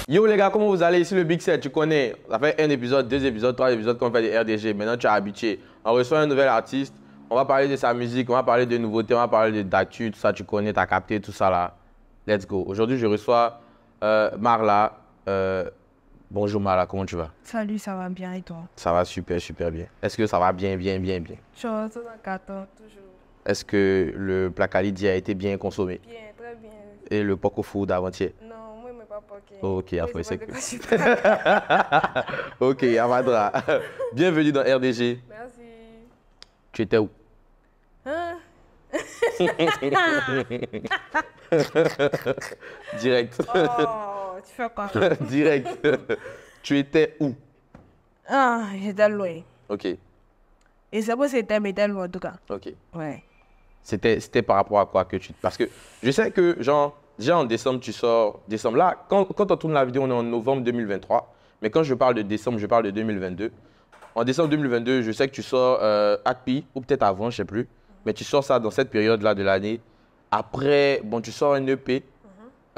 Yo les gars, comment vous allez? Ici le Big Set, tu connais, ça fait un épisode, deux épisodes, trois épisodes qu'on fait des RDG. Maintenant tu es habitué. On reçoit un nouvel artiste, on va parler de sa musique, on va parler de nouveautés, on va parler d'actu, tout ça, tu connais, t'as capté tout ça là. Let's go. Aujourd'hui je reçois Marla. Bonjour Marla, comment tu vas? Salut, ça va bien et toi? Ça va super, super bien. Est-ce que ça va bien? Chose dans le carton, toujours. Est-ce que le placalidi a été bien consommé? Bien, très bien. Et le poco food d'avant-hier? Non, moi, je ne pas poké. Ok, après c'est que... Ok, Amadra. Bienvenue dans RDG. Merci. Tu étais où? Hein? Direct. Oh, tu fais quoi? Direct. Tu étais où? Ah, j'étais loin. Ok, Et c'est pour c'était, mais j'étais loin en tout cas. ok. Ouais. C'était par rapport à quoi que tu... Parce que je sais que, genre, déjà en décembre, tu sors... Décembre, là, quand on tourne la vidéo, on est en novembre 2023. Mais quand je parle de décembre, je parle de 2022. En décembre 2022, je sais que tu sors Happy, ou peut-être avant, je ne sais plus. Mais tu sors ça dans cette période-là de l'année. Après, bon, tu sors un EP.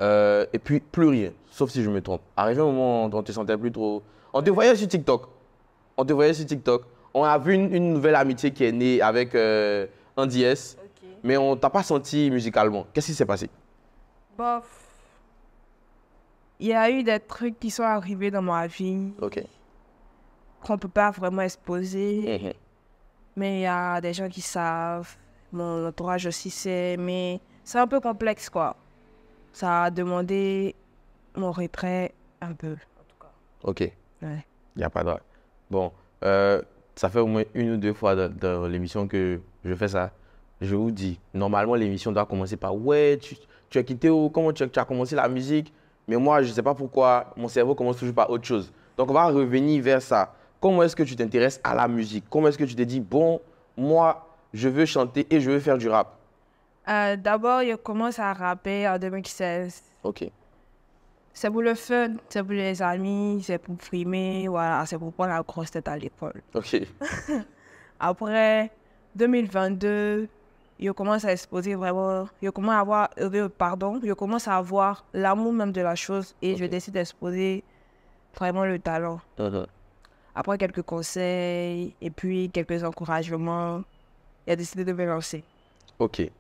Et puis, plus rien. Sauf si je me trompe. Arrivé un moment où on te sentait plus trop... On te voyait sur TikTok. On a vu une nouvelle amitié qui est née avec Andy S. Ok. Mais on t'a pas senti musicalement. Qu'est-ce qui s'est passé? Bof. Il y a eu des trucs qui sont arrivés dans ma vie Ok. qu'on ne peut pas vraiment exposer. Mhm. Mais il y a des gens qui savent. Mon entourage aussi sait. Mais c'est un peu complexe, quoi. Ça a demandé mon retrait un peu, en tout cas. Ok. Ouais. Il n'y a pas de... Bon, ça fait au moins une ou deux fois dans l'émission que je fais ça. Je vous dis, normalement, l'émission doit commencer par « Ouais, tu as quitté où? Comment tu as commencé la musique ?» Mais moi, je ne sais pas pourquoi, mon cerveau commence toujours par autre chose. Donc, on va revenir vers ça. Comment est-ce que tu t'intéresses à la musique? Comment est-ce que tu te dis « Bon, moi, je veux chanter et je veux faire du rap ?» D'abord, je commence à rapper en 2016. Ok. C'est pour le fun, c'est pour les amis, c'est pour frimer, voilà, c'est pour prendre la grosse tête à l'école. Ok. Après, 2022, je commence à exposer vraiment, je commence à avoir l'amour même de la chose et je décide d'exposer vraiment le talent. Mhm. Après quelques conseils et puis quelques encouragements, j'ai décidé de me lancer. Ok.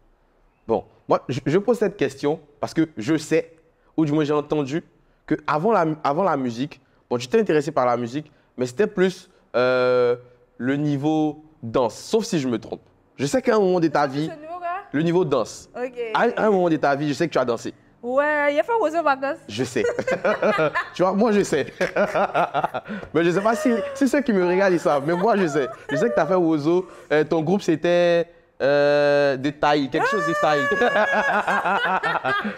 Bon, moi, je pose cette question parce que je sais, ou du moins j'ai entendu, qu'avant la musique, bon, tu t'es intéressé par la musique, mais c'était plus le niveau danse, sauf si je me trompe. Je sais qu'à un moment de ta vie, le niveau danse, Ok. à un moment de ta vie, je sais que tu as dansé. Ouais, il a fait aux vacances. Je sais. Tu vois, moi je sais. Mais je ne sais pas si ceux qui me regardent ils savent, mais moi je sais. Je sais que tu as fait Wozo, ton groupe c'était... détail, quelque chose détail.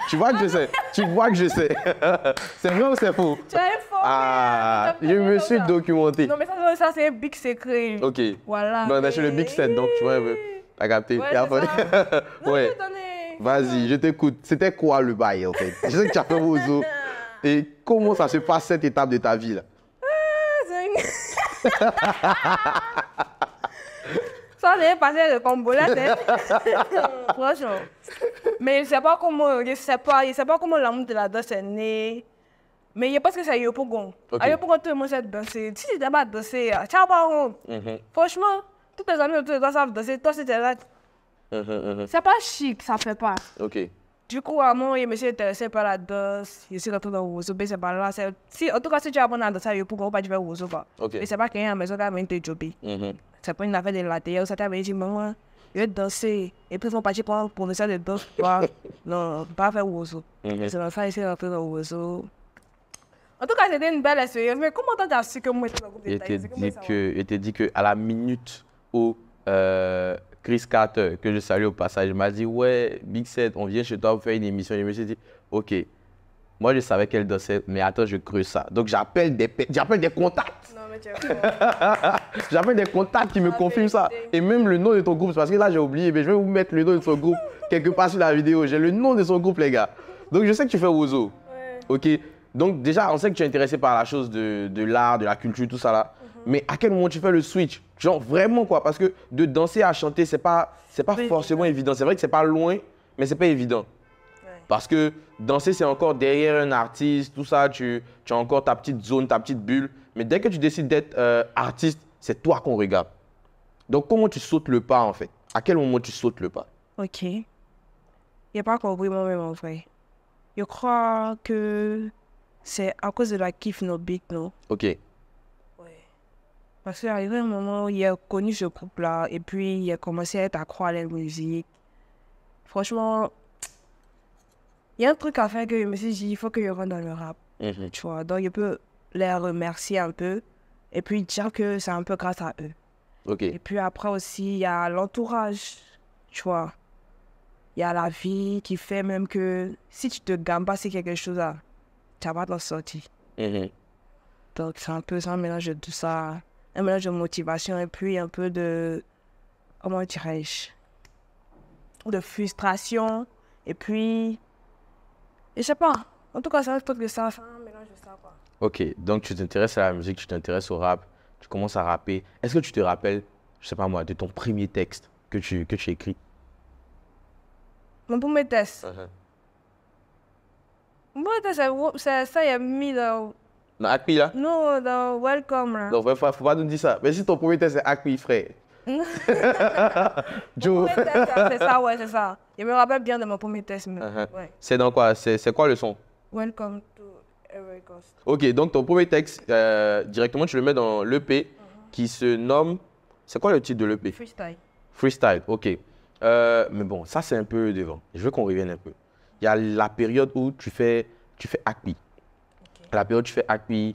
Tu vois que je sais. C'est vrai ou c'est faux? Tu es informé. Ah, je me suis documenté. Non, mais ça c'est un big secret. Ok. Voilà. Bon, on est sur le Big Set, donc tu vois un peu. T'as capté? Ouais, Et après... Non, Ouais. attendez. Vas-y, je t'écoute. C'était quoi le bail en fait? Je sais que tu as fait Wozo. Et comment ça se passe cette étape de ta vie là? Ça c'est passé le combo là, franchement. Mais je sais pas comment l'amour de la danse est né. Mais je pense que c'est Yopogon. Ok. À Yopogon, tout le monde sait danser. Si tu n'as pas dansé, ciao, pas honte. Franchement, toutes les amis autour de toi savent danser. Toi, c'était là. C'est pas chic, ça fait pas. Ok. Du coup, à moi, je me suis intéressé par la danse. Je suis rentré dans Wozo, mais c'est pas là. En tout cas, si tu apprends à danser, Yopogon, pas tu fais Wozo. Ok. Mais c'est pas quelqu'un à la maison qui a amené te jobber. C'est pas une affaire de la télé. Ça t'a dit, maman, je vais danser. Et puis, ils vont partir pour essayer de danser. Non, pas faire Wozo. C'est dans ça, ici, rentré dans Wozo. En tout cas, c'était une belle expérience. Mais comment t'as su que moi, j'étais dans le groupe de taille? Il t'a dit qu'à la minute où Chris Carter, que je salue au passage, m'a dit « Ouais, Big Set, on vient chez toi pour faire une émission. » Je me suis dit « Ok, moi je savais qu'elle dansait, mais attends, je creuse ça. » Donc j'appelle des contacts. Non, mais tu es fort. J'appelle des contacts qui me confirment ça. Et même le nom de ton groupe, parce que là j'ai oublié, mais je vais vous mettre le nom de son groupe quelque part sur la vidéo. J'ai le nom de son groupe, les gars. Donc je sais que tu fais Wozo. Ouais. Ok. Donc déjà, on sait que tu es intéressé par la chose de l'art, de la culture, tout ça là. Mais à quel moment tu fais le switch? Genre vraiment quoi, parce que de danser à chanter, c'est pas forcément évident. C'est vrai que c'est pas loin, mais c'est pas évident. Parce que danser, c'est encore derrière un artiste, tout ça, tu as encore ta petite zone, ta petite bulle. Mais dès que tu décides d'être artiste, c'est toi qu'on regarde. Donc, comment tu sautes le pas, en fait? À quel moment tu sautes le pas? Ok. Il n'y a pas compris moi-même, en vrai. Je crois que c'est à cause de la kiff no big, non? Ok. Ouais. Parce qu'il y a arrivé un moment où il a connu ce groupe-là et puis il a commencé à être accro à la musique. Franchement, il y a un truc à faire que je me suis dit, il faut que je rentre dans le rap. Tu vois, donc je peux les remercier un peu et puis dire que c'est un peu grâce à eux. Ok. Et puis après aussi, il y a l'entourage, tu vois. Il y a la vie qui fait même que si tu te gambes sur quelque chose, là, tu vas pas t'en sortir. Donc c'est un peu ça, un mélange de tout ça. Un mélange de motivation et puis un peu de, comment dirais-je, de frustration. Et puis, je sais pas. En tout cas, ça reste que ça, c'est un mélange de ça, quoi. Ok, donc tu t'intéresses à la musique, tu t'intéresses au rap, tu commences à rapper. Est-ce que tu te rappelles, je sais pas moi, de ton premier texte que tu écris? Mon premier test. Mon premier test, c'est ça, il y a mis dans... Non, Acpi là? Non, dans Welcome, là. Non, faut pas nous dire ça. Mais si ton premier texte c'est Acpi, frère. Joe. C'est ça, ouais, c'est ça. Je me rappelle bien de mon premier test. Ouais. C'est dans quoi? C'est quoi le son? Welcome to Every Ghost. Ok, donc ton premier texte, directement tu le mets dans l'EP qui se nomme... C'est quoi le titre de l'EP? Freestyle. Freestyle, ok. Mais bon, ça c'est un peu devant. Je veux qu'on revienne un peu. Il y a la période où tu fais Acpi. Okay. La période où tu fais Acpi,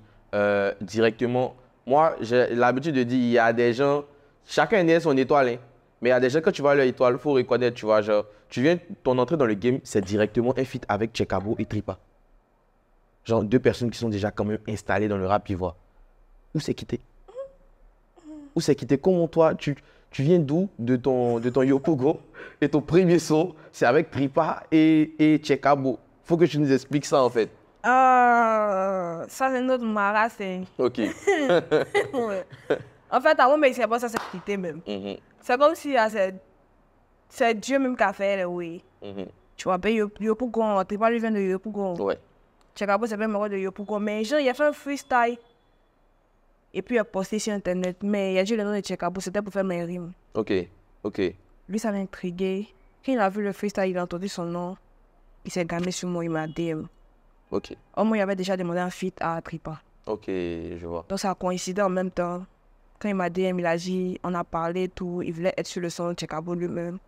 directement... Moi, j'ai l'habitude de dire, il y a des gens... Chacun est son étoile, hein. Mais il y a des gens, quand tu vois leur étoile, il faut reconnaître, tu vois, genre... Ton entrée dans le game, c'est directement un feat avec Tchekabo et Tripa. Genre, deux personnes qui sont déjà quand même installées dans le rap ivoire. Où c'est quitté? Où c'est quitté? Comment toi, tu viens d'où de ton Yopougo et ton premier son, c'est avec Tripa et Tchekabo. Faut que tu nous expliques ça en fait. Ça c'est notre marathon. Ok. Ouais. En fait, avant, mais c'est pas ça, c'est quitté même. C'est comme si c'est Dieu même qui a fait, oui. Tu vois, ben Yopougo, Tripa lui vient de Yopougo. Ouais. Tchekabo, c'est même de Yopougo. Mais genre, il a fait un freestyle. Et puis il a posté sur internet. Mais il a dit le nom de Tchekabo, c'était pour faire mes rimes. Ok, ok. Lui, ça l'a intrigué. Quand il a vu le freestyle, il a entendu son nom. Il s'est gamé sur moi, il m'a DM. Ok. Au moins, il avait déjà demandé un feat à Tripa. Ok, je vois. Donc ça a coïncidé en même temps. Quand il m'a DM, il a dit, on a parlé, tout. Il voulait être sur le son de Tchekabo lui-même.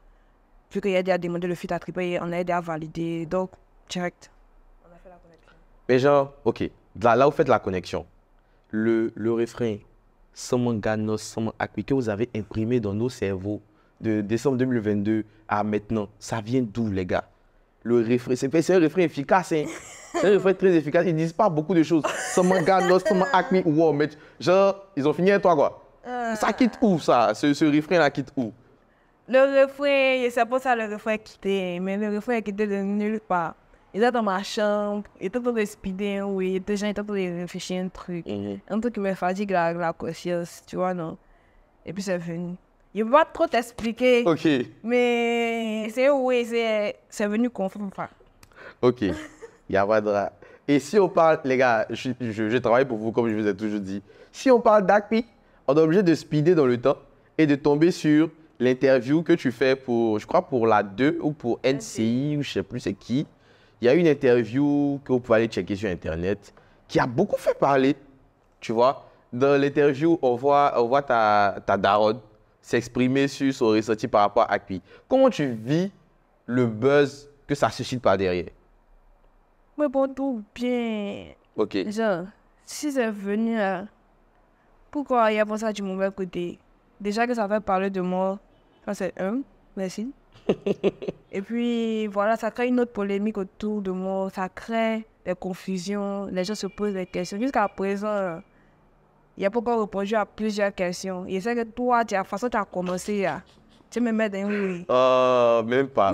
Vu qu'il a déjà demandé le feat à Tripa, on a aidé à valider. Donc, direct. On a fait la connexion. Mais genre, ok. Là, vous faites la connexion. Le refrain Samangano, Samang Akpi que vous avez imprimé dans nos cerveaux de décembre 2022 à maintenant, ça vient d'où les gars? Le refrain, c'est un refrain efficace, hein? C'est un refrain très efficace, ils disent pas beaucoup de choses. Samangano, Samang Akpi, wow, mais genre, ils ont fini avec toi quoi? Ça quitte où ça? Ce refrain là quitte où? Le refrain, c'est pas ça le refrain est quitté, mais le refrain est quitté de nulle part. Il était dans ma chambre, il était en train de speeder, oui, il était en train de réfléchir un truc. Un truc qui me fatigue la conscience, tu vois, non? Et puis c'est venu. Je ne peux pas trop t'expliquer, mais c'est oui, c'est venu confondre. Ok, il y a pas de... Et si on parle, les gars, je travaille pour vous comme je vous ai toujours dit. Si on parle d'Akpi, on est obligé de speeder dans le temps et de tomber sur l'interview que tu fais pour, je crois, pour la 2 ou pour NCI ou je ne sais plus c'est qui. Il y a une interview que vous pouvez aller checker sur Internet qui a beaucoup fait parler, tu vois. Dans l'interview, on voit ta daronne s'exprimer sur son ressenti par rapport à Akpi. Comment tu vis le buzz que ça suscite par derrière? Mais bon, tout bien. Ok. Genre, si c'est venu là, pourquoi il y a pas ça du mauvais côté? Déjà que ça fait parler de moi, ça c'est merci. Et puis voilà, ça crée une autre polémique autour de moi, ça crée des confusions, les gens se posent des questions. Jusqu'à présent, il n'y a pas encore répondu à plusieurs questions. Et c'est que toi, de la façon dont tu as commencé, tu me mets dans oui. Même pas.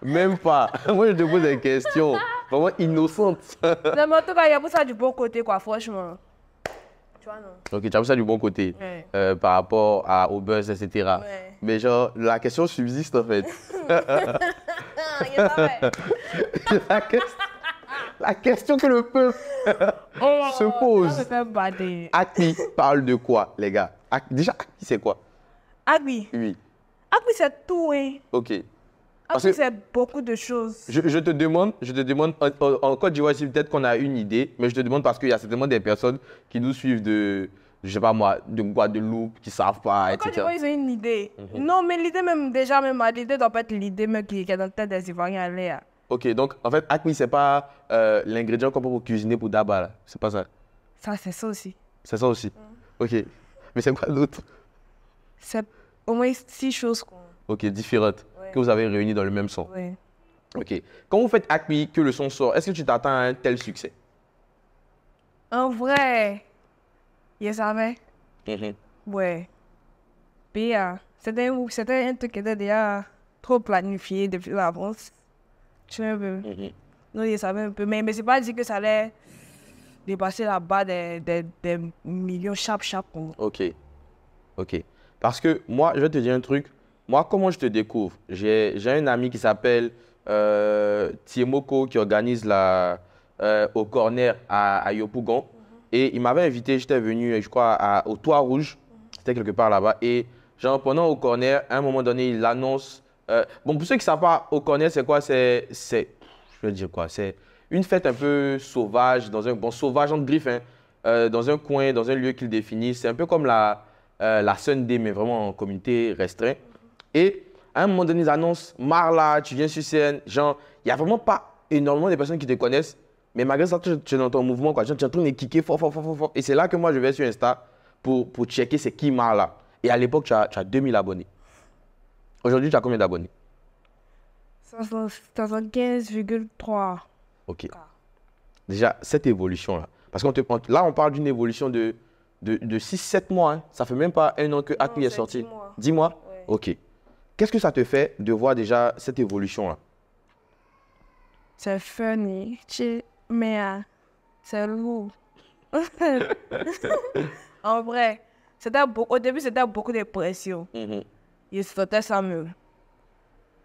Même pas. Moi, je te pose des questions vraiment innocentes. Non, mais en tout cas, il y a pour ça du bon côté, quoi, franchement. tu vois, non. Ok, tu as vu ça du bon côté par rapport au buzz, etc. Ouais. Mais genre, la question subsiste en fait. la, que- la question que le peuple se pose. Acme parle de quoi, les gars? Déjà, Acme, c'est quoi? Acme. Oui. Acme, c'est tout, hein. Ok. Acme, c'est beaucoup de choses. Je te demande, en Côte d'Ivoire, peut-être qu'on a une idée, mais je te demande parce qu'il y a certainement des personnes qui nous suivent de, je sais pas moi, de Guadeloupe, qui savent pas, etc. En Côte d'Ivoire, ils ont une idée. Non, mais l'idée même, déjà, même, l'idée doit pas être l'idée même qui est dans la tête des Ivoiriens. Là. Ok, donc en fait, Acme, c'est pas l'ingrédient qu'on peut pour cuisiner pour Daba, là. C'est pas ça. Ça, c'est ça aussi. C'est ça aussi. Ok. Mais c'est quoi l'autre? C'est au moins 6 choses qu'on... Ok, différentes, que vous avez réunies dans le même son. Oui. Ok. Quand vous faites Acme, que le son sort, est-ce que tu t'attends à un tel succès? En vrai, je savais. Ouais. Puis, c'était un truc qui était déjà trop planifié depuis l'avance. Tu vois un peu. Non, je savais un peu. Mais c'est pas dit que ça allait dépasser la barre des millions chap. Ok. Ok. Parce que moi, je vais te dire un truc. Moi, comment je te découvre? J'ai un ami qui s'appelle Tiemoko qui organise au corner à Yopougon. Et il m'avait invité, j'étais venu, je crois, au Toit Rouge. C'était quelque part là-bas. Et genre, pendant au corner, à un moment donné, il annonce. Bon, pour ceux qui ne savent pas, au corner, c'est quoi? Je veux dire quoi? C'est une fête un peu sauvage, sauvage entre griffes, hein, dans un coin, dans un lieu qu'il définit. C'est un peu comme la Sunday, mais vraiment en communauté restreinte. Et à un moment donné, ils annoncent Marla, tu viens sur scène. Genre, il n'y a vraiment pas énormément de personnes qui te connaissent. Mais malgré ça, tu es dans ton mouvement, quoi. Genre, tu es en train de kicker fort. Et c'est là que moi, je vais sur Insta pour checker c'est qui Marla. Et à l'époque, tu as 2000 abonnés. Aujourd'hui, tu as combien d'abonnés? 75,3. Ok. Déjà, cette évolution-là. Parce que là, on parle d'une évolution de 6-7 mois. Hein. Ça fait même pas un an que Acme est sorti. 10 mois. 10 mois? Ouais. Ok. Qu'est-ce que ça te fait de voir déjà cette évolution-là? C'est funny, mais c'est lourd. En vrai, au début, c'était beaucoup de pression. Il sentait ça mieux.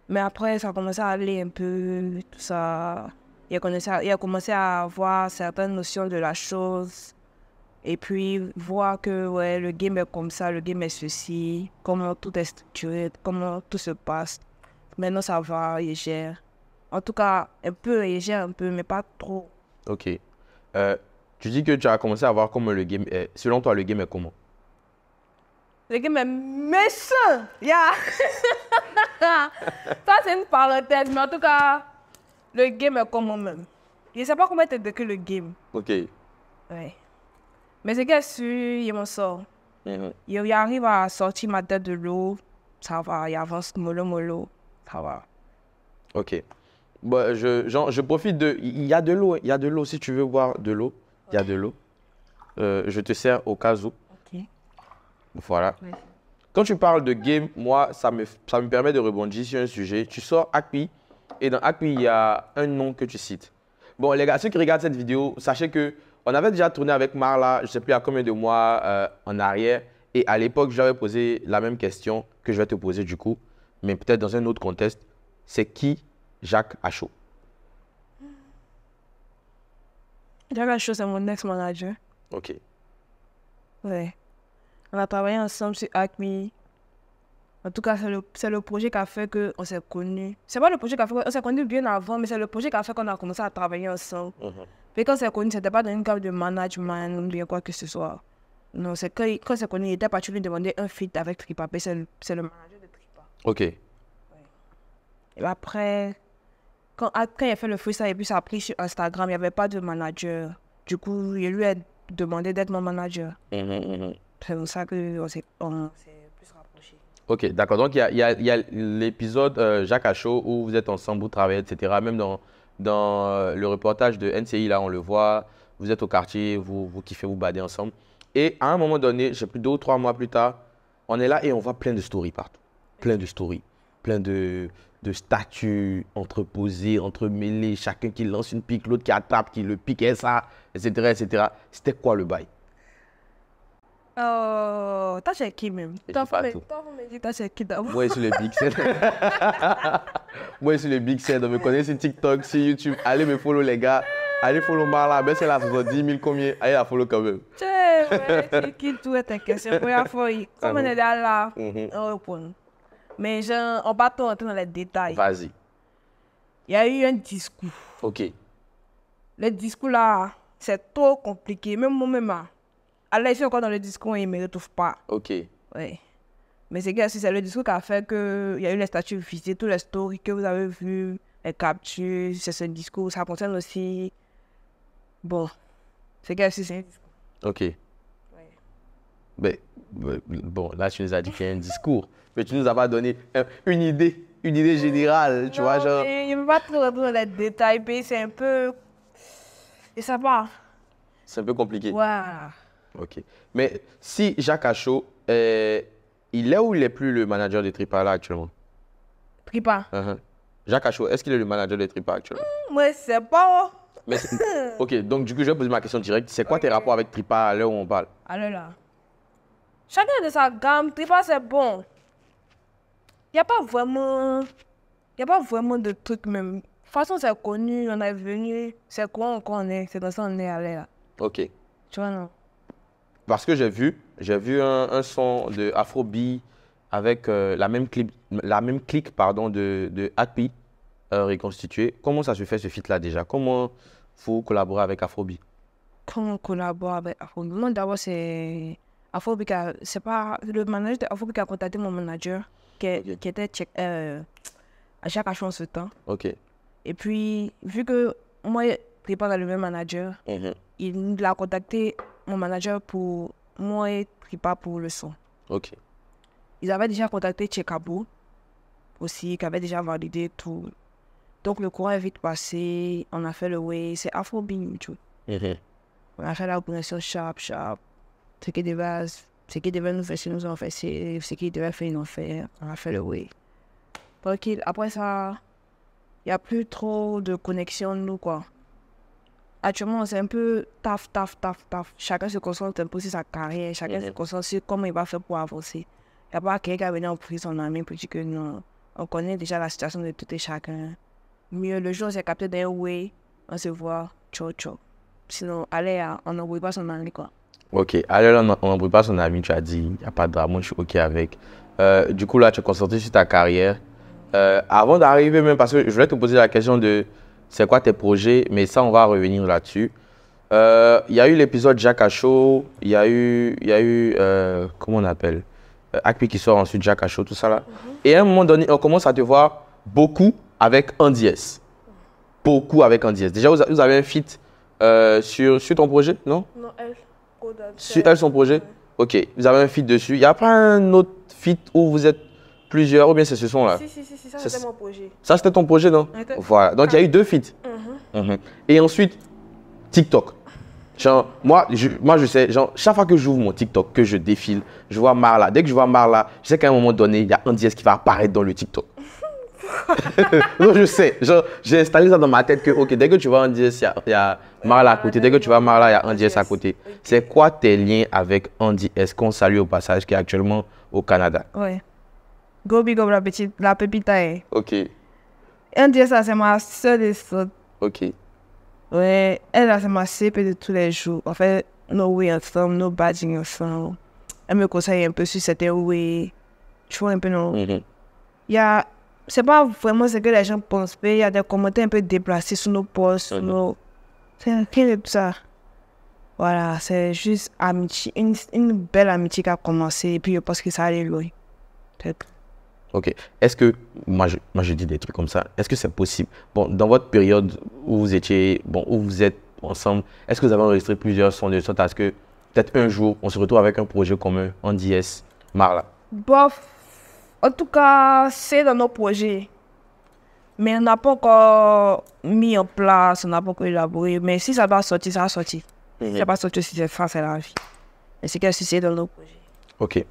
Mais après, ça a commencé à aller un peu, tout ça. Il a commencé à avoir certaines notions de la chose. Et puis, voir que ouais, le game est comme ça, le game est ceci, comment tout est structuré, comment tout se passe. Maintenant, ça va, il gère. En tout cas, un peu, il gère un peu, mais pas trop. Ok. Tu dis que tu as commencé à voir comment le game est. Selon toi, le game est comment? Le game est méchant. Yeah. Ça, c'est une parenthèse, mais en tout cas, le game est comment même. Je ne sais pas comment te décrit le game. Ok. Ouais. Mais c'est que sûr, il m'en sort. Il arrive à sortir ma tête de l'eau. Ça va, il avance mollo. Ça va. Ok. Bon, je profite de... Il y a de l'eau. Il y a de l'eau. Si tu veux boire de l'eau, il y a de l'eau. Je te sers au cas où. Ok. Voilà. Ouais. Quand tu parles de game, moi, ça me permet de rebondir sur un sujet. Tu sors Acme et dans Acme, il y a un nom que tu cites. Bon, les gars, ceux qui regardent cette vidéo, sachez que on avait déjà tourné avec Marla, je ne sais plus à combien de mois en arrière. Et à l'époque, j'avais posé la même question que je vais te poser du coup, mais peut-être dans un autre contexte. C'est qui Jacques Achaud? Jacques Achaud, c'est mon ex-manager. Ok. Ouais. On a travaillé ensemble sur Acme. En tout cas, c'est le projet qui a fait qu'on s'est connus. C'est pas le projet qui a fait qu'on s'est connus bien avant, mais c'est le projet qui a fait qu'on a commencé à travailler ensemble. Puis quand on s'est connus, c'était pas dans une cadre de management ou bien quoi que ce soit. Non, c'est quand on s'est connus, il était parti lui demander un feat avec Tripa. C'est le manager de Tripa. Ok. Ouais. Et après, quand il a fait le freestyle et puis ça a pris sur Instagram, il n'y avait pas de manager. Du coup, il lui a demandé d'être mon manager. C'est pour ça qu'on s'est plus rapprochés. Ok, d'accord. Donc, il y a l'épisode Jacques Achaud où vous êtes ensemble, vous travaillez, etc. Même dans le reportage de NCI, là, on le voit. Vous êtes au quartier, vous kiffez, vous badez ensemble. Et à un moment donné, j'ai plus 2 ou 3 mois plus tard, on est là et on voit plein de stories partout. Plein de stories. Plein de statuts entreposés, entremêlés. Chacun qui lance une pique, l'autre qui attrape, qui le pique, et ça, etc., etc. C'était quoi le bail? Oh, t'as chez qui même? T'as fait t'as chez qui d'abord? Moi, je suis le Big Sen. Moi, je suis le Big Sen. Donc, me connaissez sur TikTok, sur YouTube. Allez me follow, les gars. Allez follow Marla. Ben, c'est là, 70 000 combien? Allez la follow quand même. Tiens, ouais, c'est qui tout est ta question? Première fois, comme on est là, on répond. Mais genre, on va pas trop entrer dans les détails. Vas-y. Il y a eu un discours. OK. Le discours là, c'est trop compliqué. Même moi-même, allez, je suis encore dans le discours, il ne me retrouve pas. OK. Ouais. Mais c'est que c'est le discours qui a fait qu'il y a eu les statuts visés, tous les stories que vous avez vus, les captures, c'est ce discours. Ça concerne aussi. Bon. C'est que c'est un discours. OK. Ouais. Bon, là, tu nous as dit qu'il y a un discours. Mais tu nous as pas donné une idée générale, tu vois, genre. Je ne veux pas trop rentrer dans les détails, mais c'est un peu. Et ça va. C'est un peu compliqué. Voilà. OK. Mais si Jacques Achot, il est ou il n'est plus le manager de Tripa là actuellement? Tripa. Jacques Achot, est-ce qu'il est le manager de Tripa actuellement? Moi, c'est pas. Mais OK, donc du coup, je vais poser ma question directe. C'est quoi tes rapports avec Tripa à l'heure où on parle? Alors là. Chacun de sa gamme, Tripa c'est bon. Il n'y a pas vraiment de trucs même. De toute façon, c'est connu, on est venu, c'est quoi on connaît, c'est dans ça on est allé là. OK. Tu vois, non? Parce que j'ai vu un son de Afrobeat avec la même clique pardon, de Happy reconstitué. Comment ça se fait ce feat-là déjà? Comment vous collaborez avec Afrobeat? Comment on collabore avec Afrobeat? Non, d'abord, c'est Afrobeat, c'est pas le manager d'Afrobeat qui a contacté mon manager qui était à chaque achat en ce temps. OK. Et puis, vu que moi, je n'étais pas le même manager, il a contacté mon manager pour moi et Tripa pour le son. OK. Ils avaient déjà contacté Tchekabou aussi, qui avait déjà validé tout. Donc le courant est vite passé, on a fait le way, c'est Afrobeat, tu vois. On a fait la connexion sharp. Ce qui devait nous faire, c'est nous en fait, ce qui devait faire, ils ont fait. On a fait le way. Tranquille. Après ça, il n'y a plus trop de connexion, nous, quoi. Actuellement, c'est un peu taf. Chacun se concentre un peu sur sa carrière. Chacun se concentre sur comment il va faire pour avancer. Il n'y a pas quelqu'un qui va venir en prise son ami pour dire que non. On connaît déjà la situation de tout et chacun. Mieux, le jour où c'est capté d'un way, on se voit, ciao. Sinon, allez, on n'envoie pas son ami, quoi. OK. Alors, on n'envoie pas son ami, tu as dit, il n'y a pas de drame, moi je suis OK avec. Du coup, là, tu es concentré sur ta carrière. Avant d'arriver même, parce que je voulais te poser la question de c'est quoi tes projets, mais ça, on va revenir là-dessus. Il y a eu l'épisode Jacques Achot, il y a eu comment on appelle Akpi qui sort ensuite, Jacques Achot, tout ça là. Et à un moment donné, on commence à te voir beaucoup avec Andy S. Beaucoup avec Andy S. Déjà, vous avez un feat sur ton projet, non? Non, elle. Sur elle, son projet? OK. Vous avez un feat dessus. Il n'y a pas un autre feat où vous êtes plusieurs, ou bien c'est ce son-là? Si, ça c'était mon projet. Ça, c'était ton projet, non? Voilà. Donc, il y a eu 2 feats. Et ensuite, TikTok. Genre, moi, je sais, genre, chaque fois que j'ouvre mon TikTok, que je défile, je vois Marla. Dès que je vois Marla, je sais qu'à un moment donné, il y a Andy S qui va apparaître dans le TikTok. Non, je sais. Genre, j'ai installé ça dans ma tête que, OK, dès que tu vois Andy S, il y a Marla à côté. Dès que tu vois Marla, il y a Andy S à côté. C'est quoi tes liens avec Andy S qu'on salue au passage, qui est actuellement au Canada? Ouais. Go big up la pépite. OK. Andy S, c'est ma seule et seule. OK. Ouais, elle, c'est ma CP de tous les jours. En fait, nos way ensemble, nos badging ensemble. Elle me conseille un peu sur certains way. Tu vois un peu, non? C'est pas vraiment ce que les gens pensent, mais il y a des commentaires un peu déplacés sur nos posts, sur nos... C'est rien de tout ça. Voilà, c'est juste amitié, une belle amitié qui a commencé, et puis je pense que ça allait loin. Peut-être. OK. Est-ce que, moi je dis des trucs comme ça, est-ce que c'est possible? Bon, dans votre période où vous étiez, où vous êtes ensemble, est-ce que vous avez enregistré plusieurs sons de sorte à ce que peut-être un jour, on se retrouve avec un projet commun, Andy S, Marla? Bof. En tout cas, c'est dans nos projets. Mais on n'a pas encore mis en place, on n'a pas encore élaboré. Mais si ça va sortir, ça va sortir. Si ça va pas sortir, si c'est ça, c'est la vie. Mais c'est que si c'est dans nos projets. OK.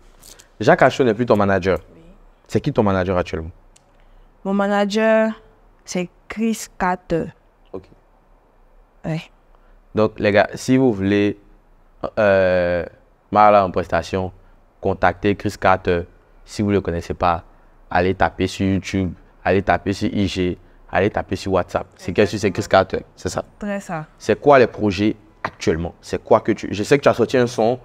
Jacques Achot n'est plus ton manager. Oui. C'est qui ton manager actuellement? Mon manager, c'est Chris Carter. OK. Ouais. Donc, les gars, si vous voulez Marla en prestation, contactez Chris Carter. Si vous ne le connaissez pas, allez taper sur YouTube, allez taper sur IG, allez taper sur WhatsApp. C'est Chris Carter, c'est ça? Très ça. C'est quoi les projets actuellement? C'est quoi que tu... Je sais que tu as sorti un son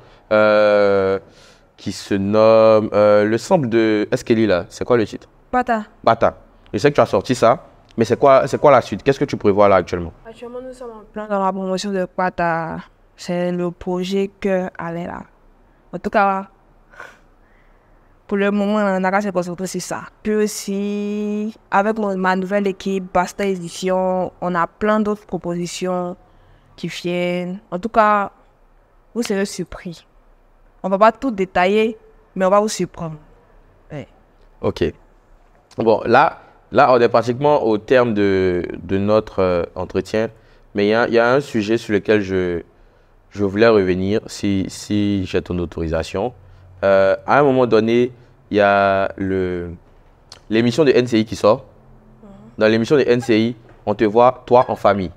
qui se nomme... le sample de Eskelly là, c'est quoi le titre? Bata. Bata. Je sais que tu as sorti ça, mais c'est quoi la suite? Qu'est-ce que tu prévois là actuellement? Actuellement, nous sommes en plein dans la promotion de Bata. C'est le projet que allait là. En tout cas, pour le moment, on n'a qu'à se concentrer sur ça. Puis aussi, avec ma nouvelle équipe, Basta Édition, on a plein d'autres propositions qui viennent. En tout cas, vous serez surpris. On ne va pas tout détailler, mais on va vous surprendre. Ouais. Ok. Bon, là, on est pratiquement au terme de notre entretien, mais il y a un sujet sur lequel je voulais revenir, si j'ai ton autorisation. À un moment donné, il y a l'émission de NCI qui sort. Dans l'émission de NCI, on te voit, toi, en famille.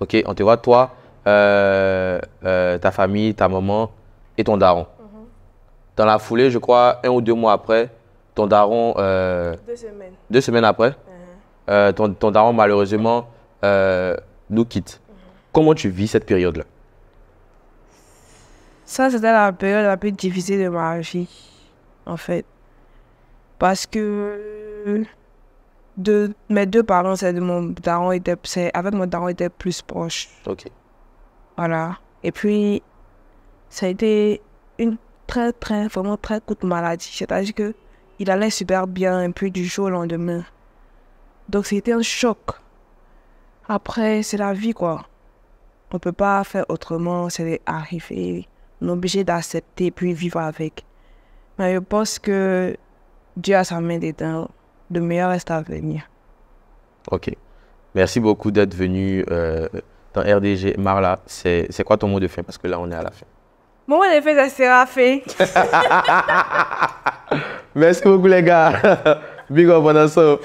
Ok, on te voit, toi, ta famille, ta maman et ton daron. Dans la foulée, je crois, 1 ou 2 mois après, ton daron... 2 semaines. 2 semaines après, ton daron, malheureusement, nous quitte. Comment tu vis cette période-là? Ça, c'était la période la plus difficile de ma vie, en fait. Parce que mes 2 parents, avec mon daron, étaient plus proches. Ok. Voilà. Et puis, ça a été une vraiment très courte maladie. C'est-à-dire qu'il allait super bien, et puis du jour au lendemain. Donc, c'était un choc. Après, c'est la vie, quoi. On ne peut pas faire autrement, c'est arrivé. On est obligé d'accepter puis vivre avec. Mais je pense que Dieu a sa main dedans. Le meilleur reste à venir. Ok. Merci beaucoup d'être venu dans RDG. Marla, c'est quoi ton mot de fin? Parce que là, on est à la fin. Mon mot de fin, c'est Séraphé. Merci beaucoup, les gars. Big up, on a ça.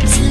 See